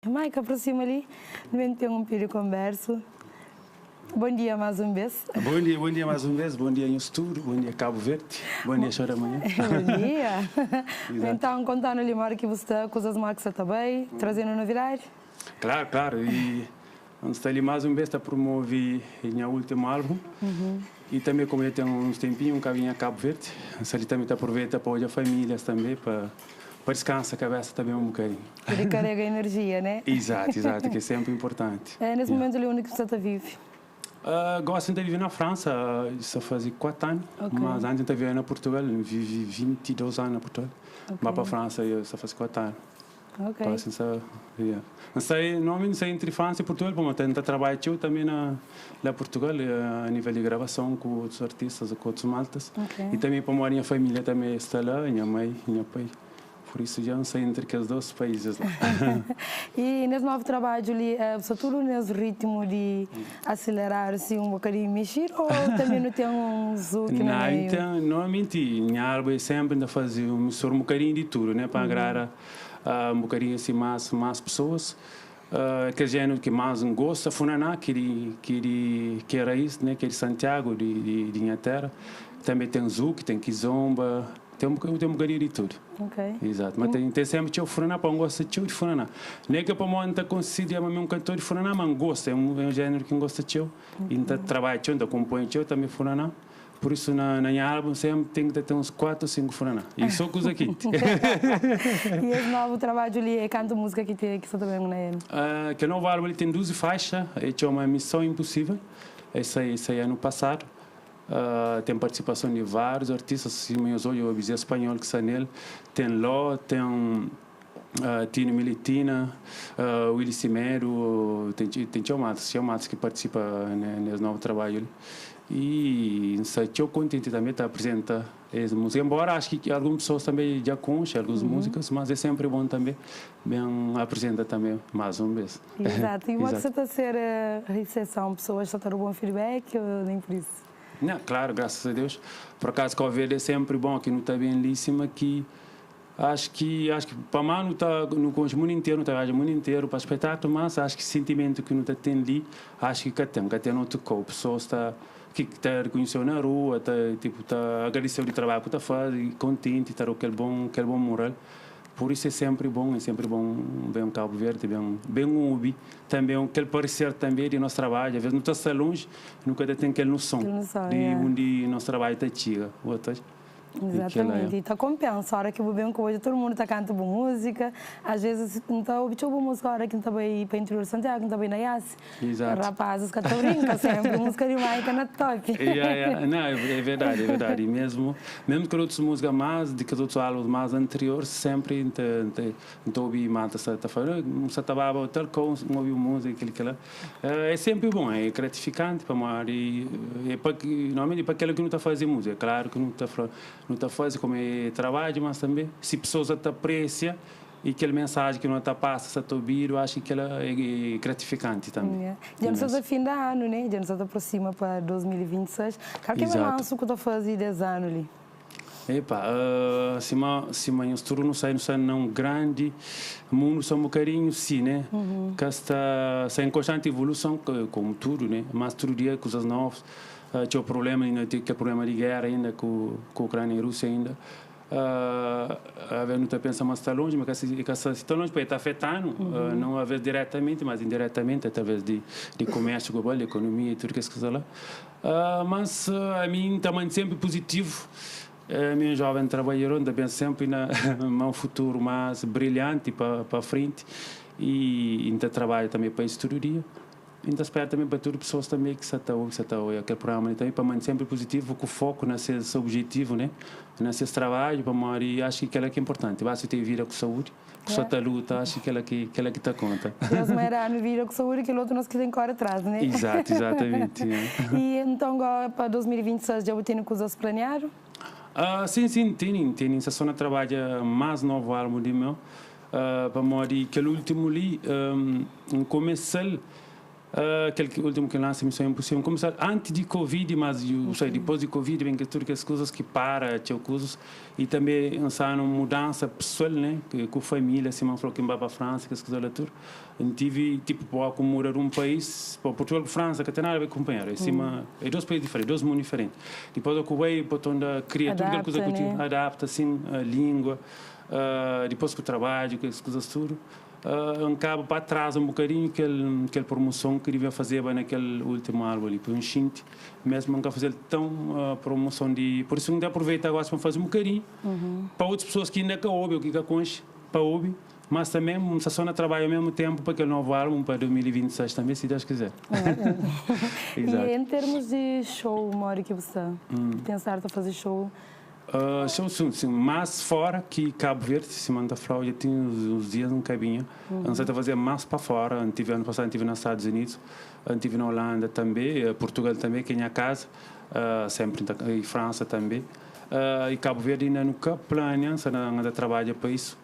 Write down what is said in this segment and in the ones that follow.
Maica, aproxima ali, no interromper a conversa. Bom dia mais uma vez. Bom dia mais uma vez. Bom dia em estúdio, bom dia Cabo Verde, bom dia Chora Amanhã. Bom dia. Então, contando-lhe uma hora que você está, coisas mais que você está bem, trazendo novidade? Claro. E nós estamos ali mais uma vez a promover o meu último álbum. E também, como eu tenho uns tempinhos, que vim a Cabo Verde, ali também aproveita para hoje a família também, para descansar a cabeça também um bocadinho. Recarrega energia, né? Exato, que é sempre importante. Nesse momento ali, onde que você está vive? Gosto de viver na França, só faz 4 anos, mas antes de viver na Portugal, vivi 22 anos na Portugal. Mas para a França, eu só faz 4 anos. Ok. Não sei entre França e Portugal, mas tento trabalhar também na Portugal, a nível de gravação com outros artistas, com outros maltas. E também para a minha família também está lá, minha mãe, meu pai. Por isso já não sei entre os dois países lá. E nesse novo trabalho ali, você tudo nesse ritmo de acelerar assim um bocadinho, mexer, ou também não tem um zoom que não é? Então, normalmente, minha álbum é sempre de fazer um bocadinho de tudo, né? Para agradar um bocadinho assim mais pessoas. Que gênero que mais gosta, Funaná, que é raiz, né? Que é de Santiago, de minha terra. Também tem Zouk, tem Kizomba. Tem um bocadinho de tudo. Exato. Mas tem sempre tio Funaná, para um gosta de Funaná. Nem que para mim não considera um cantor de Funaná, mas gosta. É um gênero que gosta de tio. E então trabalha tio, então compõe tio também Funaná. Por isso, na minha álbum sempre tem que ter uns 4 ou 5 Funaná. E só coisa aqui. E esse novo trabalho ali é canto música que você também não é? Que novo álbum tem 12 faixas. É uma Missão Impossível. Essa aí ano passado. Tem participação de vários artistas, assim, meus olhos, o Bizé Espanhol que está nele, tem Ló, tem Tino Militina, Willy Cimero, tem Tio Matos que participa nesse novo trabalho. E estou contente também de apresentar essa música, embora acho que algumas pessoas também já conhecem algumas músicas, mas é sempre bom também bem apresentar também mais uma vez. Exato, e pode ser a ser a recepção, pessoas estão a ter um bom feedback ou nem por isso? Não, claro, graças a Deus. Por acaso, Cabo Verde é sempre bom, aqui não está bem líssima, que acho que para mim não está no mundo inteiro, não está o mundo inteiro para espetáculo, mas acho que o sentimento que não está tendo ali, acho que tem no outro corpo. Pessoas que está reconhecendo na rua, está agradecendo o trabalho que está fazendo, contente, está aquele bom moral. Por isso é sempre bom ver um Cabo Verde, bem ouvir também aquele parecer também de nosso trabalho. Às vezes não está longe, nunca tem aquele noção de onde nosso trabalho está chega. Exatamente, e está compensa. A hora que eu venho hoje, todo mundo está cantando boa música. Às vezes, não está ouvindo boa música, a hora que não está bem para o interior de Santiago, não está bem na Yassi. Exato. Rapazes que estão brincando sempre, música de Maica na top. Não, é verdade. E mesmo que outras músicas mais, de que outros álbuns mais anteriores, sempre não ouvi malta, está falando, não está baba, tal coisa, não ouvi música, aquilo que lá. É sempre bom, é gratificante para mim. Normalmente para aquele que não está fazendo música, claro que não está fazendo como é trabalho, mas também se pessoas te apreciam e aquela mensagem que não está passa, está ouvir, eu acho que ela é gratificante também. Já não está fim de ano, né? Já não está aproxima para 2026. Qual que é o balanço que está fazendo 10 anos ali? Se o estudo não sai não grande, o mundo só um bocadinho sim, né? Que está em constante evolução, como tudo, né? Mas todo dia coisas novas. Tinha problema, tem problema de guerra ainda com a Ucrânia e a Rússia ainda. Não está pensando mais está longe, mas se está longe para estar afetando, não às vezes diretamente, mas indiretamente, através de comércio global, de economia e tudo que é lá. Mas a mim também sempre positivo. Meu jovem trabalhador também sempre num futuro mais brilhante para frente e ainda trabalho também para isso todo dia. Ainda espero também para todas as pessoas também que estão aquele programa também para manter sempre positivo, com foco nesse objetivo, né? Nesse trabalho, para morrer, acho que aquela que é importante. Basta ter vida com saúde, com sua luta, acho que aquela que está conta. Deus me era no vida com saúde, que o outro nós que tem correr atrás, né? Exatamente. E então para 2026 já tem coisas planeadas? Sim, tem. Se a trabalha mais novo álbum de meu, para morrer, aquele último ali, começar aquele último que lança Missão Impossível, começar antes de Covid, mas depois de Covid, vem que tudo as coisas que para, coisas, e também lançar uma mudança pessoal, né, com a família, assim, falou que vai para a França, que as coisas lá tudo. Tive, tipo, para morar um país, para Portugal e França, que tem nada a ver com companheiro, é dois países diferentes, dois mundos diferentes. Depois eu cuidei, botão da criatura, aquela coisa que eu adapta, assim, a língua, depois que o trabalho, que as coisas tudo. Acaba para trás um bocadinho aquela promoção que devia fazer naquele último álbum ali, para um chinte, mesmo não fazer tão promoção de... Por isso, ainda aproveita agora para fazer um bocadinho, para outras pessoas que ainda ouvem, que conhecem, para ouvir, mas também se só não trabalha ao mesmo tempo para aquele novo álbum, para 2026 também, se Deus quiser. E em termos de show, Mori, que você pensar em fazer show? Show sim, mais fora que Cabo Verde, se manda frau, já tinha uns dias no cabinho. Antes de fazer mais para fora, ano passado estive nos Estados Unidos, estive na Holanda também, Portugal também, que é minha casa, sempre em França também. E Cabo Verde ainda nunca planeia, ainda trabalha para isso,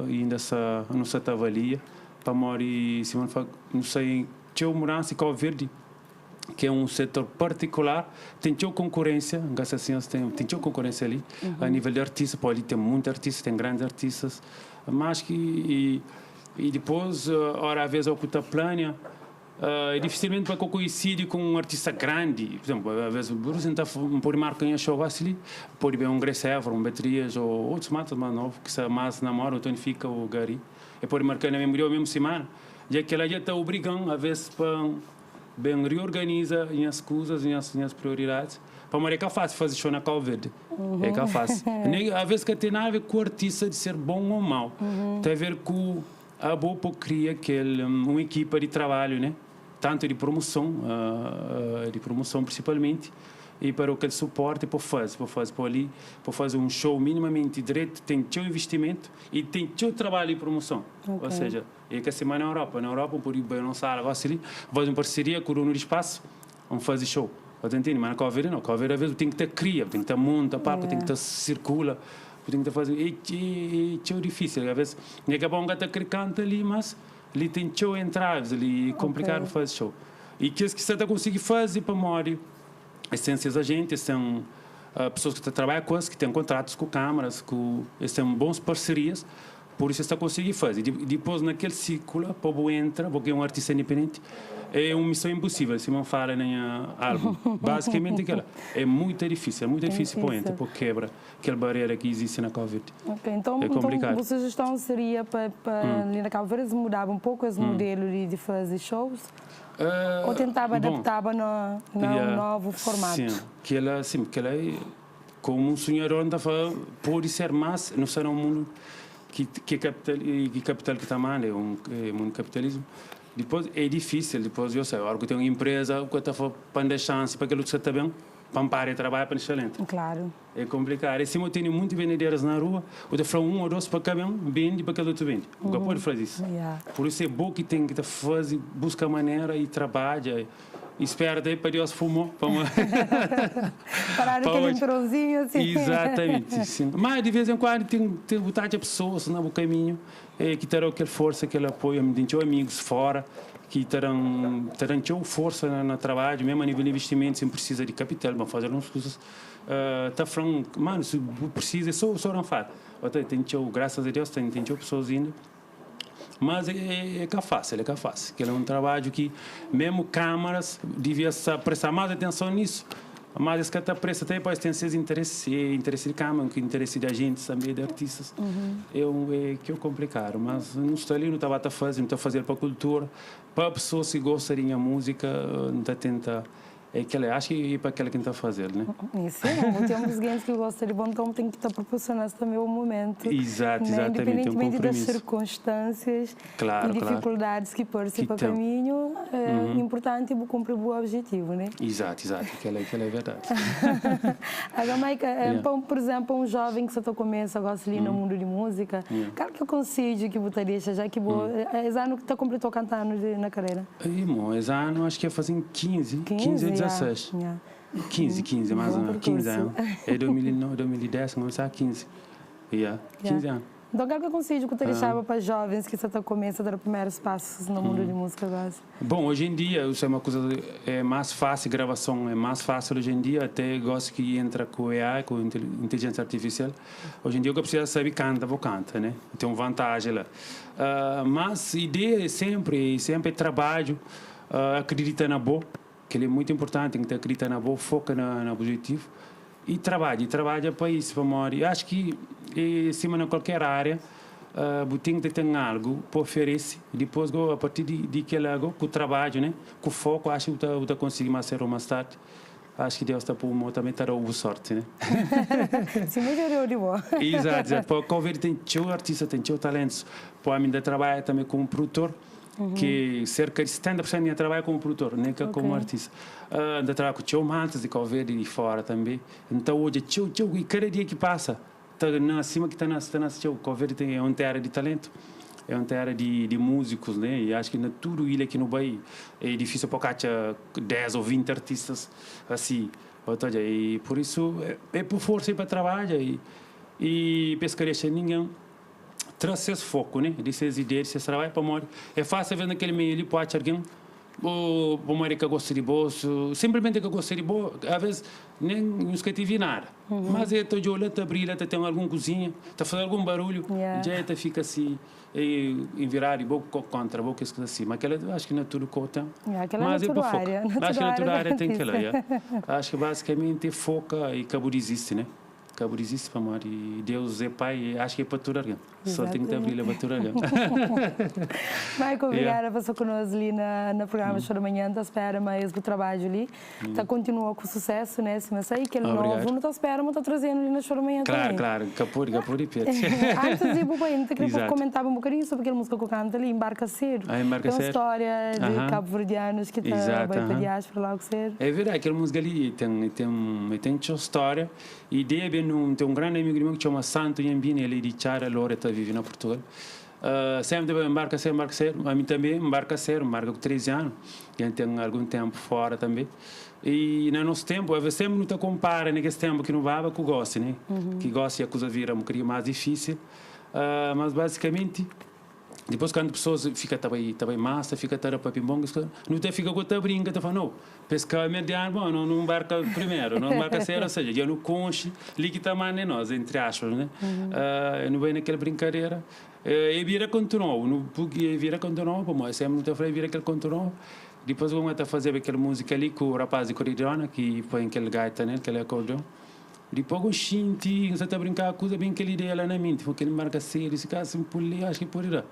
ainda não se avalia. Para morar, se não sei, eu morar em Cabo Verde, que é um setor particular, tem concorrência, assim, tem concorrência ali, a nível de artistas, pode ter muitos artistas, tem grandes artistas, mas que e depois, às vezes, o que está plana, dificilmente vai coincidir com um artista grande, por exemplo, às vezes, o Bruce está por marcar em show assim, pode ver um Gressever, um Betrias, ou outros matos mais novos, que são mais namoram, o Tonifica, o Gary, e pode marcar na mesma semana, já que ela já está obrigando, às vezes, para bem reorganiza as coisas, as prioridades. Para mim é que é fácil fazer show na Cabo Verde. É que é fácil. Às vezes que tem nada a ver com o artista de ser bom ou mau. Tem a ver com a boa cria uma equipa de trabalho, né? Tanto de promoção principalmente, e para aquele suporte para fazer um show minimamente direito, tem seu investimento e tem seu trabalho de promoção. Ou seja, é que assim, na Europa, por ir não sabe, faz uma parceria com o Nuno Espaço, vamos fazer show. Mas na Cabo Verde não, Cabo Verde às vezes tem que ter cria, tem que ter monta, tem que ter circula, tem que ter fazer, é difícil, às vezes, é que é bom que canta ali, mas ali tem seu entraves, ali é complicado fazer show. E que você está conseguir fazer para morrer. Essências agentes, são pessoas que trabalham com as que têm contratos com câmaras, são bons parcerias, por isso está conseguindo fazer. Depois, naquele ciclo, o povo entra, porque é um artista independente, é uma missão impossível, se não fala nem álbum. Basicamente, é muito difícil para entrar, porque quebra aquela barreira que existe na Cabo Verde. Então, a sugestão seria para ali na Cabo Verde mudar um pouco esse modelo de fazer shows? Ou tentava adaptar no novo formato? Sim, que ela como um sonhador, pode ser mais, não será um mundo que capital que está mal, é um mundo capitalismo. Depois é difícil, depois eu sei, agora que tem uma empresa que está para dar chance para aquilo que está bem, para parar e trabalhar para excelente. Claro. É complicado. E se eu tenho muitos vendedores na rua, eu vou falar um ou dois para cada vende para aquele outro vende. Nunca pode fazer isso. Por isso é bom que tem que fazer, busca maneira e trabalha. Espera daí para Deus fumar. Parar aquele intronzinho assim. Exatamente. Sim. Mas de vez em quando tem vontade de pessoas no caminho que terão aquela força, aquele apoio, tem amigos fora que terão força no trabalho, mesmo a nível de investimento, sem precisa de capital, para fazer umas coisas. Está falando, mano, se precisa, só não faz. Graças a Deus, tem pessoas indo. Mas é fácil. Que é um trabalho que, mesmo câmaras, devia prestar mais atenção nisso. Mas esse que está presta até depois tem seus interesses, interesse de câmara, interesse de agentes também, de artistas. É complicado, mas não estou ali, não estava a fazer, não estou a fazer para a cultura. Para pessoas que gostarem da música, não está a tentar. Acho que é para aquela que está a fazer, né? Isso é, temos gente que gosta de bom, então tem que estar proporcionando também o momento. Exatamente. Independentemente das circunstâncias e dificuldades que parecem para o caminho, é importante cumprir o objetivo, né? Exato, aquela é verdade. Agora, Maica, por exemplo, um jovem que só começa agora ali no mundo de música, qual que é o conselho que você deixa, já que esse ano que está completou cantando na carreira? Esse ano acho que é fazer 15 ou 16. 15, mais ou menos, 15 anos. É 2009, 2010, começar 15. 15 anos. Então, qual que é o conselho que você deixava para jovens que estão começando a dar primeiros passos no mundo de música agora? Bom, hoje em dia, isso é uma coisa mais fácil, gravação é mais fácil hoje em dia, até gosto que entra com AI, com inteligência artificial. Hoje em dia, eu preciso saber cantar, vou cantar, né? Tem uma vantagem lá. Mas a ideia é sempre trabalho, acredita na boa, que ele é muito importante, tem que acreditar na boa, foca no objetivo. E trabalha para isso, para morrer. Acho que, acima de qualquer área, tem que ter algo para oferecer. Depois, a partir de que algo, com o trabalho, né? Com o foco, acho que eu consigo mais cedo ou mais tarde. Acho que Deus está por mim também está dando sorte, né? Se melhorou de boa. Exato. Porque o Covid tem teu artista, tem teu talentos. Para mim, trabalhar também como produtor. Que cerca de 70% minha trabalho como produtor, nem que como artista. Ainda trabalho com o tio Mantas de Calverde e fora também. Então hoje, tio, e cada dia que passa, está acima que está na tio Calverde é uma terra de talento, é uma terra de músicos, né? E acho que na tudo ele aqui no Bahia é difícil para cá 10 ou 20 artistas assim. E por isso é por força para trabalhar e pescaria sem ninguém. Traz esse foco, né? Dessas ideias, desse trabalho para morrer. É fácil ver naquele meio ali, pode alguém, para morrer que gosta de bolso, simplesmente que gosta de bolso, às vezes nem não escrevi nada. Mas é de olhar, está brilha, tem alguma cozinha, está fazendo algum barulho, já fica assim, em virar e boca contra boca, isso assim. Mas aquela, acho que não é tudo conta. Mas é para foco. Acho que na tua área tem que lá. Acho que basicamente foca e cabo existe, né? Cabo existe para morrer. E Deus é Pai, acho que é para tudo alguém. Só tem que abrir a batura ali. Michael, obrigada por estar conosco ali no programa Show da Manhã. Te espera mais do trabalho ali. Tá continua com sucesso, né? Se mas aí que ele novo não te espera, mas tá trazendo ali no Show da Manhã também. Claro. Capur e pet. Antes de ir para o ainda queria comentar um bocadinho sobre aquela música que eu canto ali, Embarca Cedo. Tem uma história de cabo-verdianos que está vai para diáspora lá o que ser. É verdade, aquela música ali tem uma história. E ideia tem um grande amigo meu que chama Santo Yambini, ele é de Chara Loreta, vive na Portugal. Sempre embarca sério. A mim também embarca com 13 anos. E tem algum tempo fora também. E no nosso tempo, sempre não te compara nesse tempo que não vai com o gosto, né? Que gosto e a coisa vira um bocadinho mais difícil. Mas basicamente, depois quando as pessoas ficam também massa, fica para pimbonga, não te fica com a brinca, te fala, não, pescar mediano, bom, não embarca primeiro, não embarca sério, ou seja, já não conche, ali que está mais nós, entre aspas, né? Não vai naquela brincadeira. E vira continuou, como sempre não te falei, vira aquele continuou. Depois vamos até fazer aquela música ali com o rapaz de Coridona, que põe aquele gaita, né, aquele acordeão. Depois o xinti, você está brincando com coisa bem aquela ideia lá na mente, porque ele marca sério, se caso por ali, acho que por aí.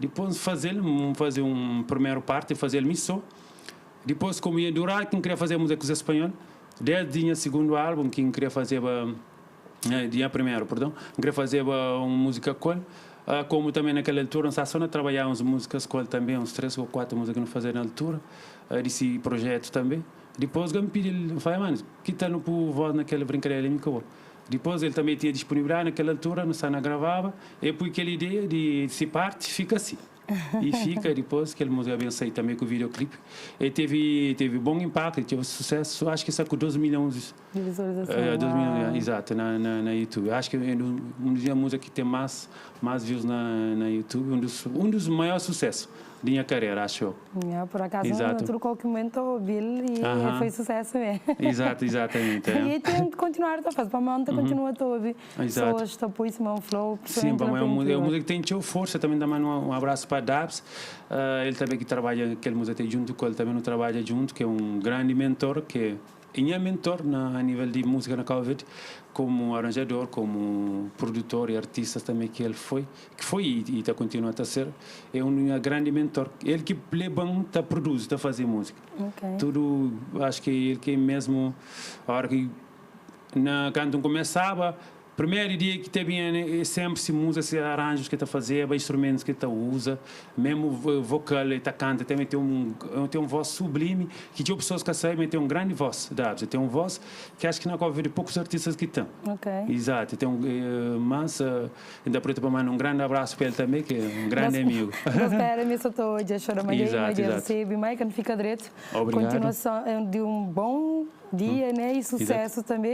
Depois fazer um primeiro parte, fazer ele missão. Depois, como ia durar, quem queria fazer música com espanhol, desde o segundo álbum, quem queria fazer, dia primeiro, perdão, queria fazer uma música com como também naquela altura, nós só trabalhávamos músicas com também, uns 3 ou 4 músicas que não fazia na altura, desse projeto também. Depois eu me pedi, ele falou, mano, que tal não pôr voz naquela brincadeira ali, depois ele também tinha disponibilidade naquela altura, não sana gravava, e por aquela ideia de se parte, fica assim. E fica depois, aquela música bem sair também com o videoclipe. E teve bom impacto, teve sucesso, acho que sacou 12 milhões de visualizações. 12 milhões, exato, na YouTube. Acho que é uma música que tem mais views na YouTube, um dos maiores sucessos da minha carreira, acho. Por acaso, no qualquer momento ouvi e foi sucesso mesmo. Exatamente. E tem que continuar a fazer, para a mão continua a ouvir. Exato. Está por isso, um flow. Sim, é uma música que tem força, também dá um abraço para Dabs. Ele também que trabalha, aquele música junto com ele, também não trabalha junto, que é um grande mentor, que é mentor a nível de música na Cabo Verde, como arranjador, como produtor e artista também que ele foi e está continuando a ser, é um grande mentor. Ele que produz, está fazendo música. Tudo, acho que ele que mesmo, a hora que quando começava, primeiro dia que teve é sempre se música, se arranjos que está fazendo, instrumentos que está usa, mesmo vocal está canta, também tem uma voz sublime, que tinha pessoas que sabem, tem uma grande voz, tem uma voz que acho que não houve poucos artistas que têm. Exato, tem mas ainda por isso um grande abraço para ele também, que é um grande amigo. Espera, me soltou hoje a chorar, mas fica direito. Obrigado. Continuação de um bom dia, né, e sucesso também.